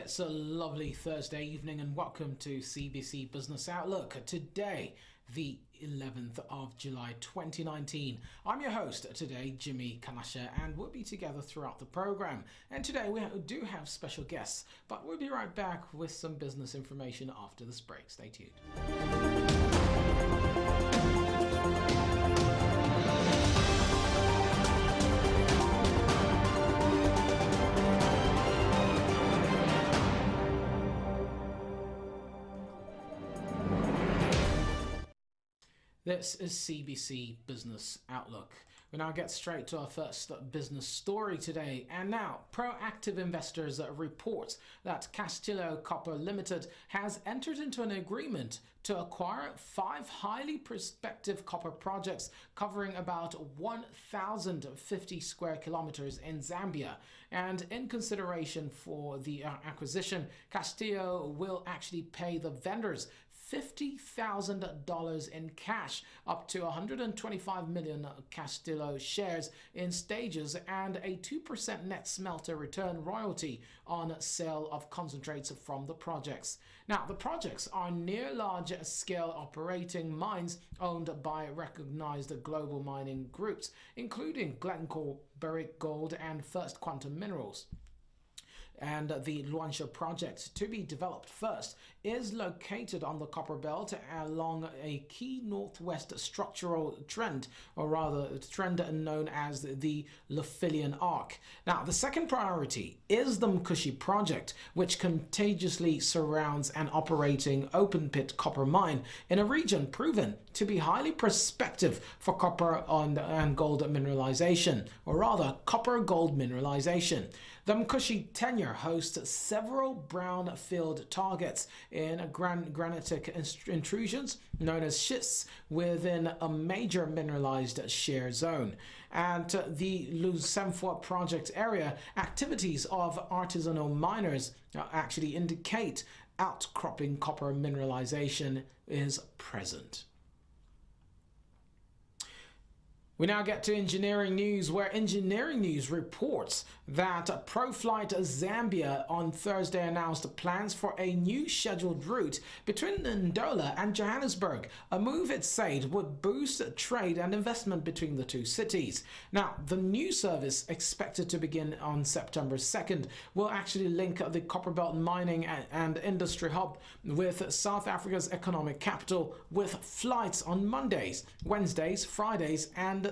It's a lovely Thursday evening and welcome to CBC Business Outlook. Today, the 11th of July 2019. I'm your host today, Jimmy Kanasha, and we'll be together throughout the program. And today we do have special guests, but we'll be right back with some business information after this break. Stay tuned. This is CBC Business Outlook. We now get straight to our first business story today. And now, Proactive Investors reports that Castillo Copper Limited has entered into an agreement to acquire 5 highly prospective copper projects covering about 1,050 square kilometers in Zambia. And in consideration for the acquisition, Castillo will actually pay the vendors $50,000 in cash, up to 125 million Castillo shares in stages, and a 2% net smelter return royalty on sale of concentrates from the projects. Now, the projects are near large-scale operating mines owned by recognized global mining groups, including Glencore, Barrick Gold, and First Quantum Minerals. And the Luanshya project, to be developed first, is located on the Copper Belt along a key northwest structural trend, or rather a trend known as the Lefillian Arc. Now, the second priority is the Mkushi project, which contagiously surrounds an operating open-pit copper mine in a region proven to be highly prospective for copper and gold mineralization, or rather copper-gold mineralization. The Mkushi tenure hosts several brownfield targets in granitic intrusions known as schists within a major mineralized shear zone. And the Lusemfort project area, activities of artisanal miners actually indicate outcropping copper mineralization is present. We now get to engineering news, where engineering news reports that ProFlight Zambia on Thursday announced plans for a new scheduled route between Ndola and Johannesburg, a move it said would boost trade and investment between the two cities. Now, the new service, expected to begin on September 2nd, will actually link the Copperbelt mining and industry hub with South Africa's economic capital, with flights on Mondays, Wednesdays, Fridays, and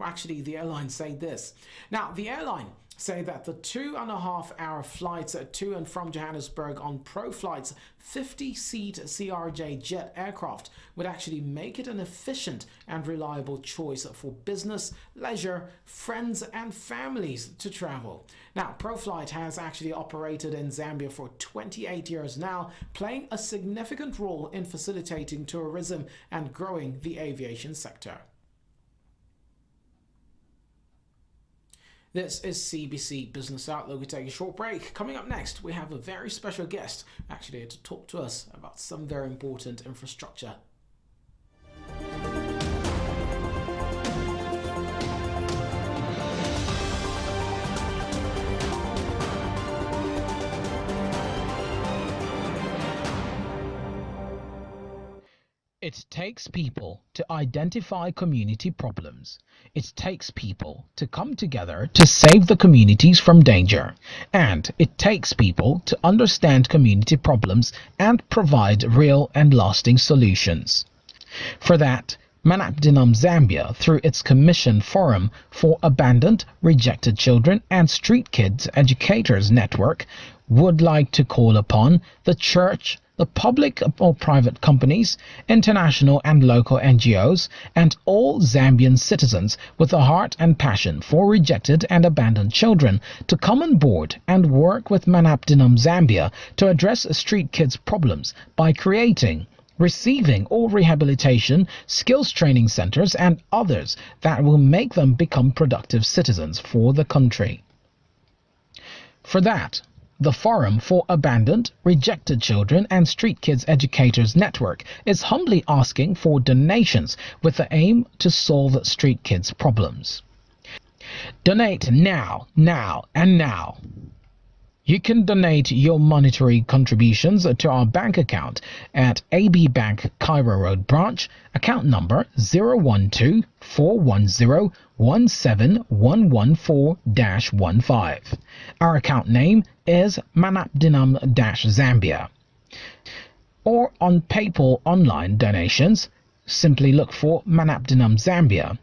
actually the airline say this. Now, the airline say that the 2.5-hour flights to and from Johannesburg on ProFlight's 50-seat CRJ jet aircraft would actually make it an efficient and reliable choice for business, leisure, friends and families to travel. Now, ProFlight has actually operated in Zambia for 28 years now, playing a significant role in facilitating tourism and growing the aviation sector. This is CBC Business Outlook. We take a short break. Coming up next, we have a very special guest actually to talk to us about some very important infrastructure. It takes people to identify community problems. It takes people to come together to save the communities from danger. And it takes people to understand community problems and provide real and lasting solutions. For that, manpdm Zambia, through its Commission Forum for Abandoned, Rejected Children and Street Kids Educators Network, would like to call upon the church, the public or private companies, international and local NGOs, and all Zambian citizens with a heart and passion for rejected and abandoned children to come on board and work with manpdm Zambia to address street kids' problems by creating, receiving or rehabilitation, skills training centers and others that will make them become productive citizens for the country. For that, the Forum for Abandoned, Rejected Children and Street Kids Educators Network is humbly asking for donations with the aim to solve street kids' problems. Donate now, and now. You can donate your monetary contributions to our bank account at AB Bank Cairo Road branch, account number 012-410-17114-15. Our account name is manapdinum-Zambia. Or on PayPal online donations, simply look for Manapdinum Zambia.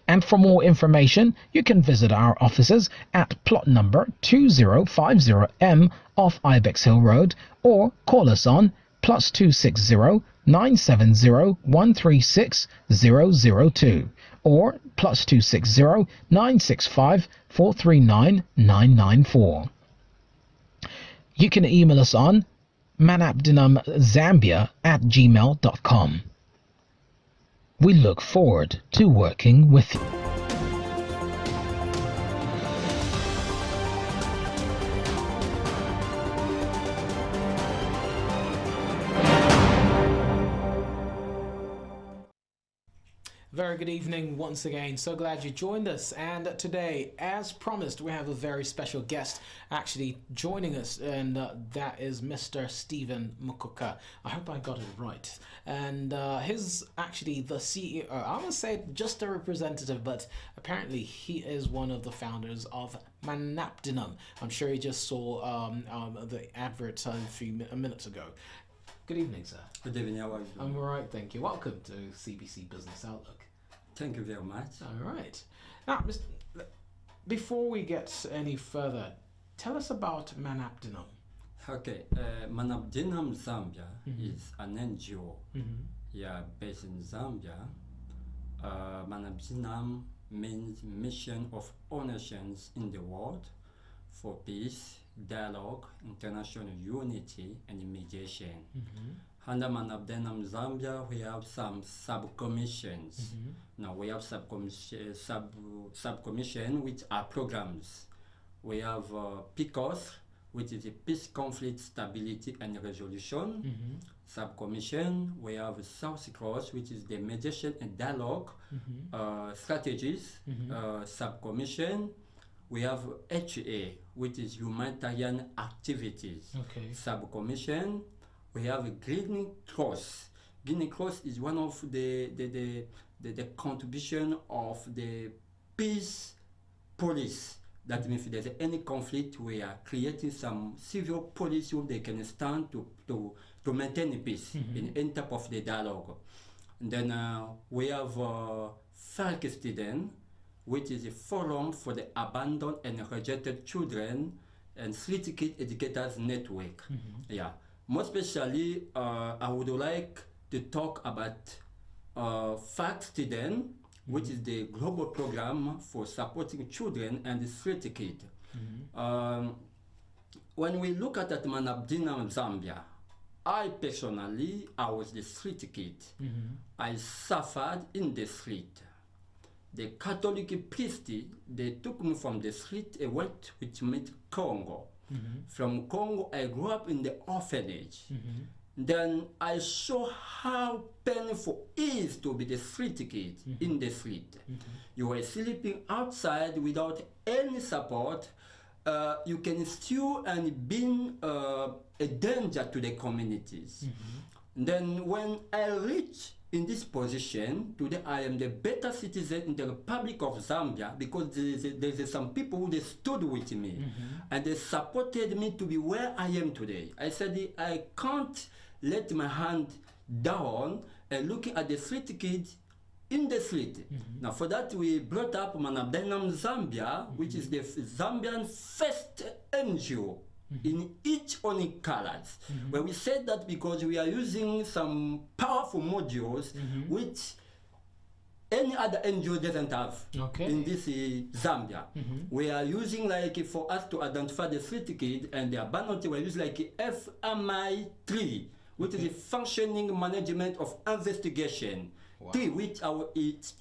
And for more information, you can visit our offices at plot number 2050M off Ibex Hill Road or call us on +260 970 136 002 or +260 965 439 994. You can email us on manapdinumzambia@gmail.com. We look forward to working with you. Very good evening once again. So glad you joined us. And today, as promised, we have a very special guest actually joining us, and that is Mr. Stephen Mukuka. I hope I got it right. And he's actually the CEO. I would say just a representative, but apparently he is one of the founders of Manapdinum. I'm sure you just saw the advert a few minutes ago. Good evening, sir. Good evening, how are you? I'm all right, thank you. Welcome to CBC Business Outlook. Thank you very much. All right. Now, before we get any further, tell us about Manapdinum. Okay, Manapdinum Zambia is an NGO. Yeah, based in Zambia. Manapdinum means Mission of All Nations in the World for Peace, Dialogue, International Unity, and Mediation. Under Manapdinum Zambia, we have some sub-commissions. Now we have sub-commission which are programs. We have PCOS, which is a Peace, Conflict, Stability, and Resolution. Sub-commission. We have South Cross, which is the mediation and dialogue strategies. Sub-commission. We have HA, which is humanitarian activities. Okay. Sub-commission. We have a Green Cross. Green Cross is one of the contribution of the peace police. That means if there's any conflict, we are creating some civil police who they can stand to maintain the peace in any type of the dialogue. And then we have FARC student, which is a forum for the abandoned and rejected children and street kid educators network. Yeah. More especially, I would like to talk about FACT Student, which is the global program for supporting children and the street kids. When we look at Manapdinum Zambia, I was the street kid. I suffered in the street. The Catholic priest, they took me from the street, I went which meant Congo. From Congo, I grew up in the orphanage. Then I saw how painful it is to be the street kid in the street. You were sleeping outside without any support. You can steal and be a danger to the communities. Then when I reached in this position, today I am the better citizen in the Republic of Zambia because there's some people who they stood with me and they supported me to be where I am today. I said I can't let my hand down and looking at the street kids in the street. Now for that we brought up Manapdinum Zambia, which is the Zambian first NGO in each only colors. Where we said that because we are using some powerful modules which any other NGO doesn't have in this Zambia. We are using like for us to identify the street kid and the abandoned, we use like FMI3, which is a functioning management of investigation. Which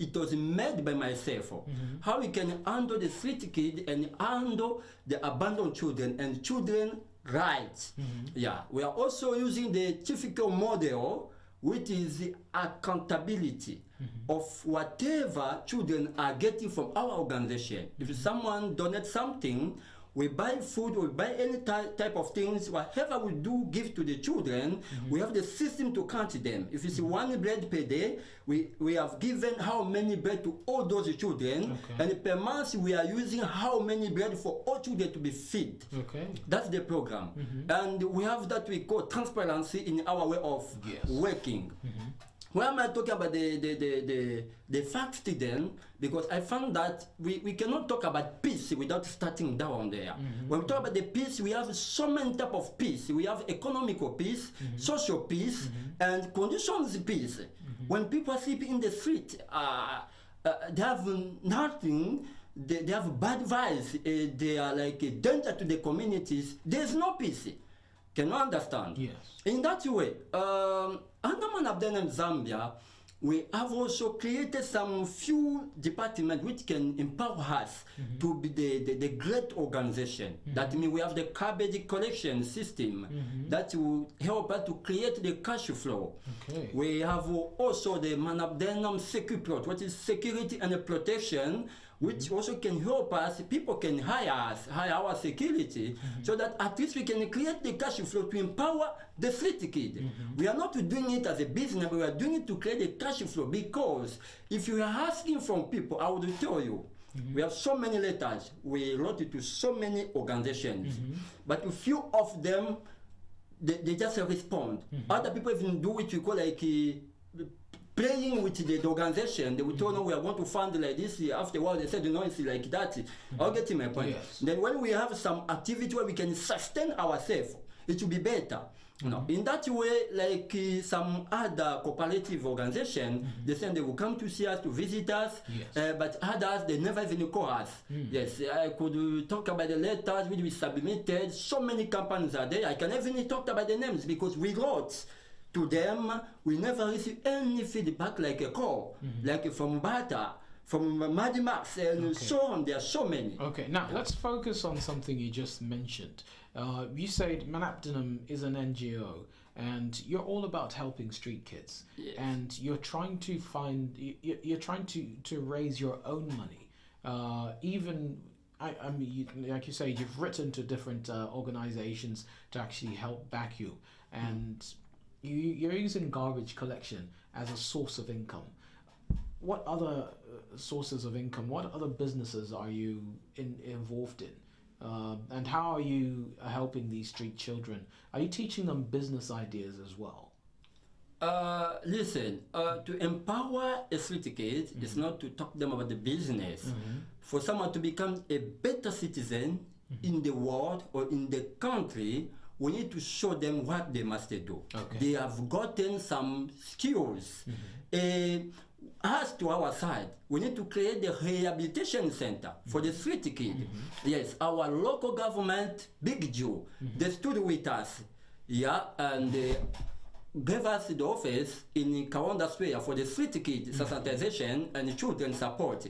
it was made by myself. How we can handle the street kid and handle the abandoned children and children rights. Yeah, we are also using the typical model, which is the accountability of whatever children are getting from our organization. If someone donates something, we buy food, we buy any type of things, whatever we do give to the children, we have the system to count them. If it's one bread per day, we have given how many bread to all those children, and per month we are using how many bread for all children to be fed. That's the program. And we have that we call transparency in our way of working. Why am I talking about the facts then? Because I found that we cannot talk about peace without starting down there. When we talk about the peace, we have so many types of peace. We have economical peace, social peace, and conditions peace. When people sleep in the street, they have nothing. They have bad vibes. They are like a danger to the communities. There's no peace. Can you understand? Yes. In that way, under manpdm Zambia, we have also created some few departments which can empower us to be the great organization. That means we have the garbage collection system that will help us to create the cash flow. We have also the manpdm security, which is security and protection, which also can help us. People can hire our security, so that at least we can create the cash flow to empower the street kid. We are not doing it as a business, but we are doing it to create a cash flow, because if you are asking from people, I would tell you, we have so many letters, we wrote it to so many organizations, but a few of them, they just respond. Other people even do what you call like playing with the organization. They will tell no, we are going to fund like this. Afterwards, they said, no, it's like that. I'll get my point. Then when we have some activity where we can sustain ourselves, it will be better. No. In that way, like some other cooperative organization, they say they will come to see us, to visit us, but others, they never even call us. Yes, I could talk about the letters which we submitted. So many companies are there. I can even talk about the names because we wrote to them. We never receive any feedback like a call, like from Bata, from Madi Max, and so on. There are so many. Okay, now let's focus on something you just mentioned. You said manpdm is an NGO, and you're all about helping street kids, and you're trying to find, you're trying to raise your own money. I mean, like you say, you've written to different organizations to actually help back you, and you're using garbage collection as a source of income. What other sources of income, what other businesses are you involved in? And how are you helping these street children? Are you teaching them business ideas as well? Listen, to empower a street kid is not to talk them about the business. For someone to become a better citizen in the world or in the country, we need to show them what they must do. They have gotten some skills. Us to our side, we need to create the rehabilitation center for the street kid. Yes, our local government, Big Joe, they stood with us, and they gave us the office in Karonda Square for the street kid sensitization and children support.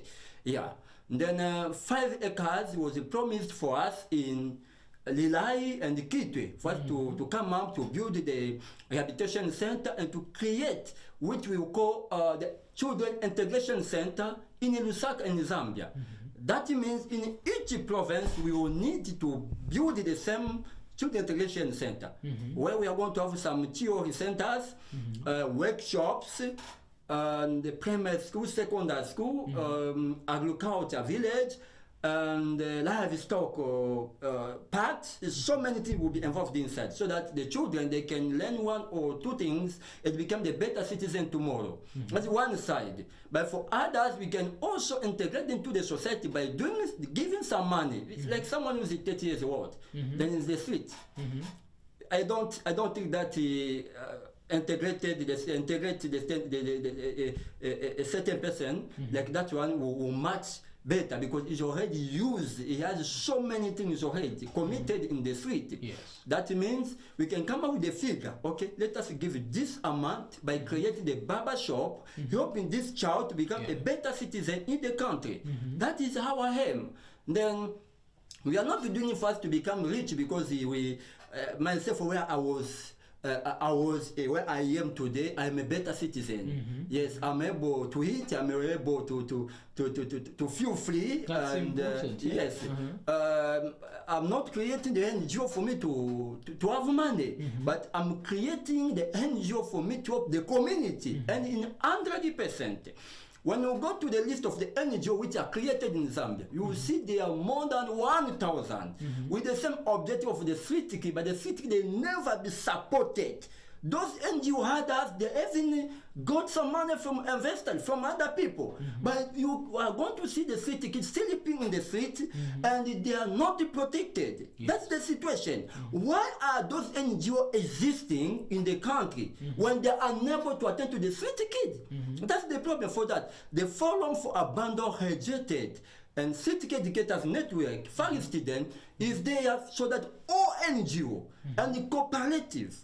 Then 5 acres was promised for us in Lilai and Kitwe for us to come up to build the rehabilitation center and to create which we will call the Children Integration Center in Lusaka and Zambia. That means in each province we will need to build the same Children Integration Center, where we are going to have some theory centers, workshops, the primary school, secondary school, agriculture village, and livestock part. So many things will be involved inside, so that the children, they can learn 1 or 2 things and become the better citizen tomorrow. That's one side. But for others, we can also integrate into the society by giving some money. It's like someone who's 30 years old, then in the street. I don't think that integrated a certain person like that one will match better, because he's already used. He has so many things already committed in the street. That means we can come up with a figure. Okay, let us give this amount by creating the barber shop, helping this child to become a better citizen in the country. That is our aim. Then we are not doing it for us to become rich, because myself, where I was I was where I am today. I'm a better citizen. Yes, I'm able to eat. I'm able to feel free. That's and important. yes, I'm not creating the NGO for me to have money, but I'm creating the NGO for me to help the community, and in 100%. When you go to the list of the NGO which are created in Zambia, you will see there are more than 1,000 with the same objective of the street key, but the street key, they never be supported. Those NGO others, they even got some money from investors, from other people. But you are going to see the street kids sleeping in the street and they are not protected. Yes. That's the situation. Why are those NGO existing in the country when they are unable to attend to the street kid? That's the problem for that. The Forum for Abandoned Rejected and City Educators Network, FARI student, is there so that all NGO and the cooperative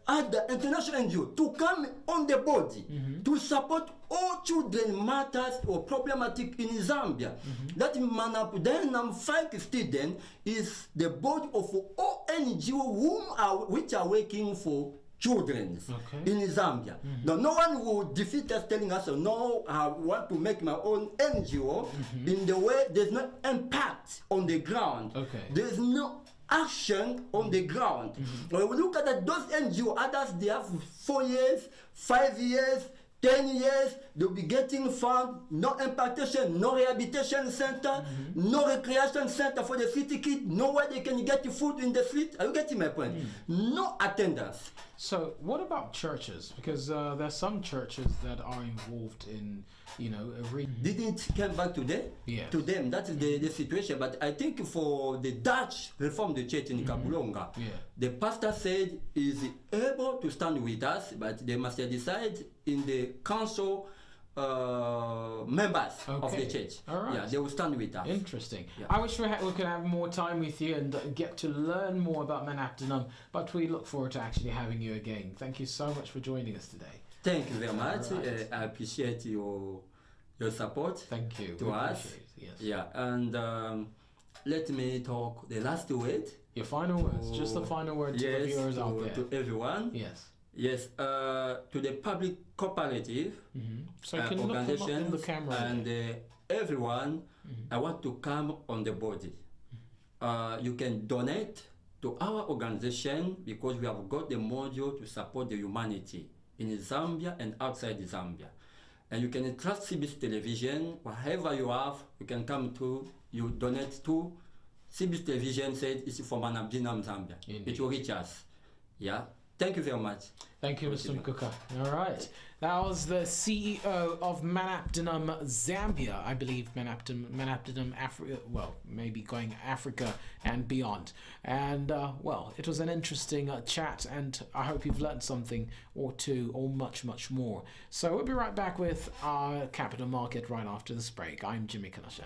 other international NGO to come on the body to support all children matters or problematic in Zambia. That manpdm FARI student is the board of all NGO which are working for children in Zambia. Now, no one will defeat us telling us, no, I want to make my own NGO in the way there's no impact on the ground. There's no action on the ground. When we look at that, those NGO, others, they have 4 years, 5 years, 10 years, they'll be getting fund, no impactation, no rehabilitation center, no recreation center for the city kid, nowhere they can get food in the street. Are you getting my point? No attendance. So what about churches? Because there's some churches that are involved in, Didn't come back today? Yes. To them, that is the situation. But I think for the Dutch Reformed Church in Kabulonga, the pastor said is able to stand with us, but they must decide in the council members of the church. All right. Yeah, they will stand with us. Interesting. Yeah. I wish we could have more time with you and get to learn more about manpdm, but we look forward to actually having you again. Thank you so much for joining us today. Thank you very much. Right. I appreciate your support. Thank you. To We us. appreciate it, yes. Yeah, and let me talk the last word. Your final words, just the final word to the viewers out there. To everyone. Yes. Yes, to the public cooperative So can you look them up in the organizations camera and everyone, I want to come on the body. You can donate to our organization because we have got the module to support the humanity in Zambia and outside Zambia. And you can trust CBC Television, whatever you have, you can come to, you donate to CBC Television, said it's for manpdm Zambia. Indeed. It will reach us. Yeah. Thank you very much. Thank you, Mr. Mkuka. All right. That was the CEO of manpdm Zambia. I believe manpdm Africa, well, maybe going Africa and beyond. And, well, it was an interesting chat, and I hope you've learned something or two or much, much more. So we'll be right back with our capital market right after this break. I'm Jimmy Kanasha.